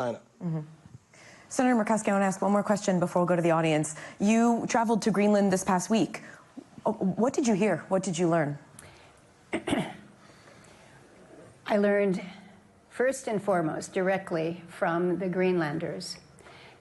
China. Senator Murkowski, I want to ask one more question before we go to the audience. You traveled to Greenland this past week. What did you hear? What did you learn? I learned, first and foremost, directly from the Greenlanders,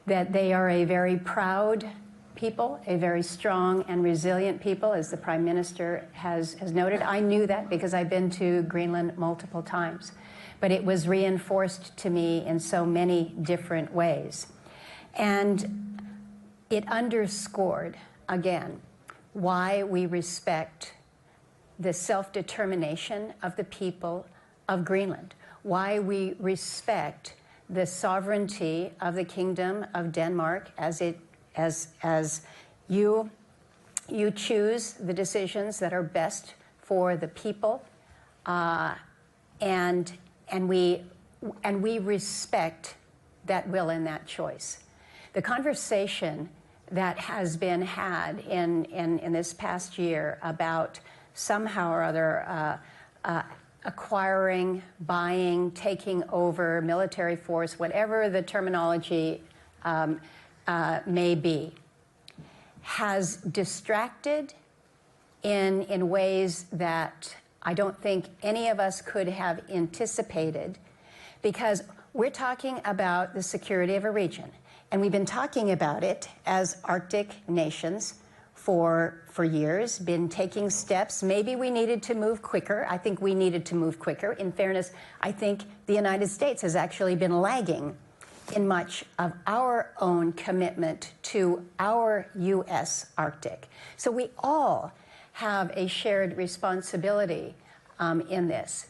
that they are a very proud people, a very strong and resilient people, as the Prime Minister has noted. I knew that because I've been to Greenland multiple times, but it was reinforced to me in so many different ways. And it underscored, again, why we respect the self-determination of the people of Greenland, why we respect the sovereignty of the Kingdom of Denmark as you choose the decisions that are best for the people, and we respect that will and that choice. The conversation that has been had in this past year about somehow or other acquiring, buying, taking over military force, whatever the terminology may be, has distracted in ways that I don't think any of us could have anticipated, because we're talking about the security of a region. And we've been talking about it as Arctic nations for years, been taking steps. Maybe we needed to move quicker. I think we needed to move quicker. In fairness, I think the United States has actually been lagging in much of our own commitment to our U.S. Arctic. So we all have a shared responsibility in this.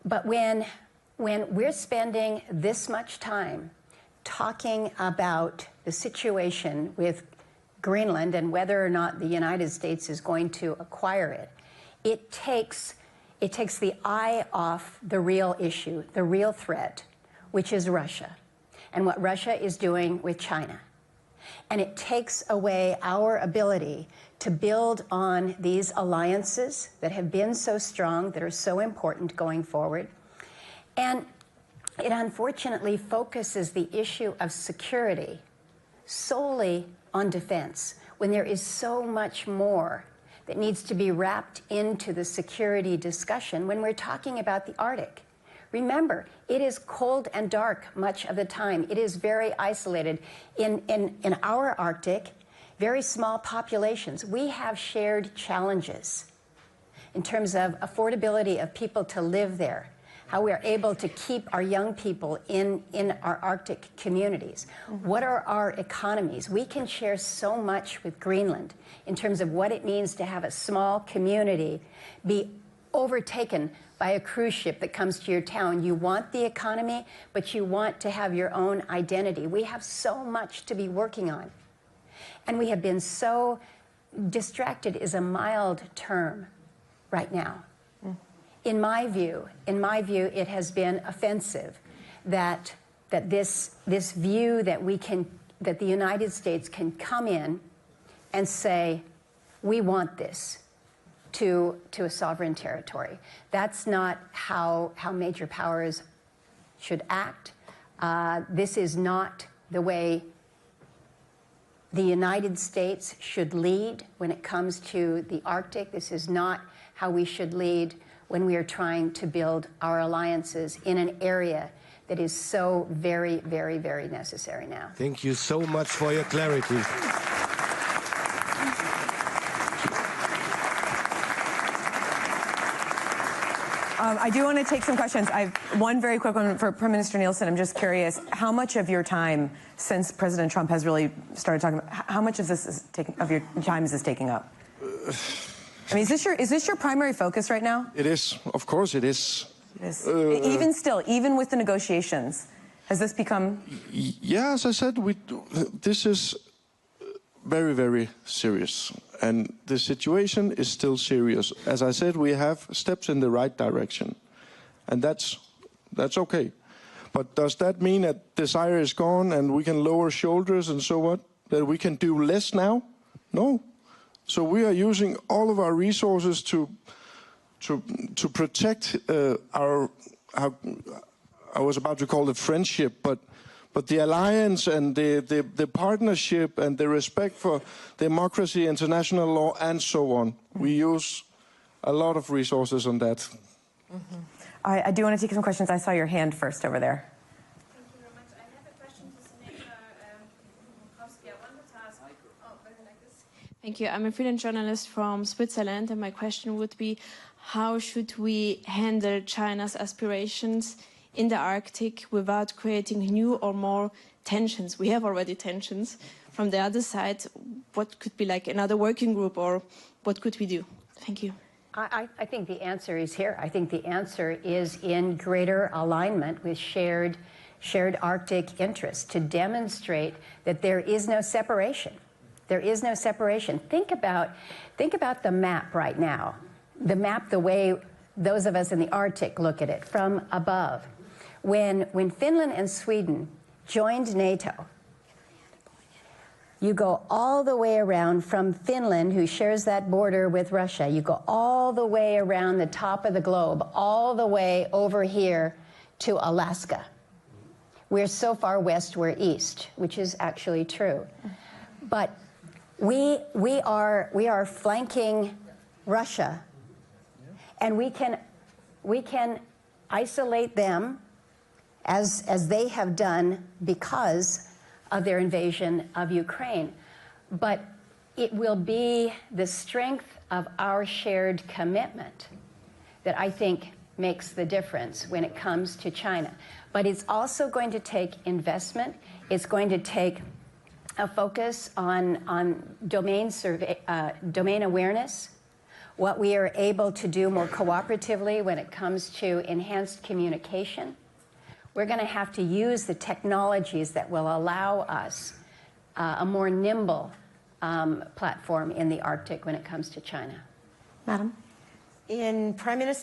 But when we're spending this much time talking about the situation with Greenland and whether or not the United States is going to acquire it, it takes the eye off the real issue, the real threat, which is Russia, and what Russia is doing with China. And it takes away our ability to build on these alliances that have been so strong, that are so important going forward. And it unfortunately focuses the issue of security solely on defense, when there is so much more that needs to be wrapped into the security discussion when we're talking about the Arctic. Remember, it is cold and dark much of the time. It is very isolated. In our Arctic, very small populations, we have shared challenges in terms of affordability of people to live there, how we are able to keep our young people in our Arctic communities. What are our economies? We can share so much with Greenland in terms of what it means to have a small community be overtaken by a cruise ship that comes to your town. You want the economy, but you want to have your own identity. We have so much to be working on. And we have been so distracted is a mild term right now. In my view, it has been offensive that this view that that the United States can come in and say, we want this to a sovereign territory. That's not how major powers should act. This is not the way the United States should lead when it comes to the Arctic. This is not how we should lead when we are trying to build our alliances in an area that is so very, very, very necessary now. Thank you so much for your clarity. I do want to take some questions. I have one very quick one for Prime Minister Nielsen. I'm just curious, how much of your time, since President Trump has really started talking about, how much of your time is this taking up? I mean, is this your primary focus right now? It is. Of course it is. It is. Even still, even with the negotiations, has this become... Yeah, as I said, this is very, very serious. And the situation is still serious. As I said, we have steps in the right direction. And that's okay. But does that mean that desire is gone and we can lower shoulders and so what? That we can do less now? No. So we are using all of our resources to protect our I was about to call it friendship, but the alliance and the partnership and the respect for democracy, international law, and so on. We use a lot of resources on that. Mm-hmm. I do want to take some questions. I saw your hand first over there. Thank you very much. I have a question to Senator Murkowski. I wanted to ask, like this. Thank you. I'm a freelance journalist from Switzerland, and my question would be, how should we handle China's aspirations in the Arctic without creating new or more tensions? We have already tensions. From the other side, what could be like another working group, or what could we do? Thank you. I think the answer is here. I think the answer is in greater alignment with shared Arctic interests to demonstrate that there is no separation. There is no separation. Think about the map right now. The map, the way those of us in the Arctic look at it from above. When Finland and Sweden joined NATO, you go all the way around from Finland, who shares that border with Russia. You go all the way around the top of the globe, all the way over here to Alaska. We're so far west, we're east, which is actually true. But we are flanking Russia, and we can isolate them as they have done because of their invasion of Ukraine. But it will be the strength of our shared commitment that I think makes the difference when it comes to China. But it's also going to take investment. It's going to take a focus on domain awareness, what we are able to do more cooperatively when it comes to enhanced communication. We're going to have to use the technologies that will allow us a more nimble platform in the Arctic when it comes to China. Madam? In Prime Minister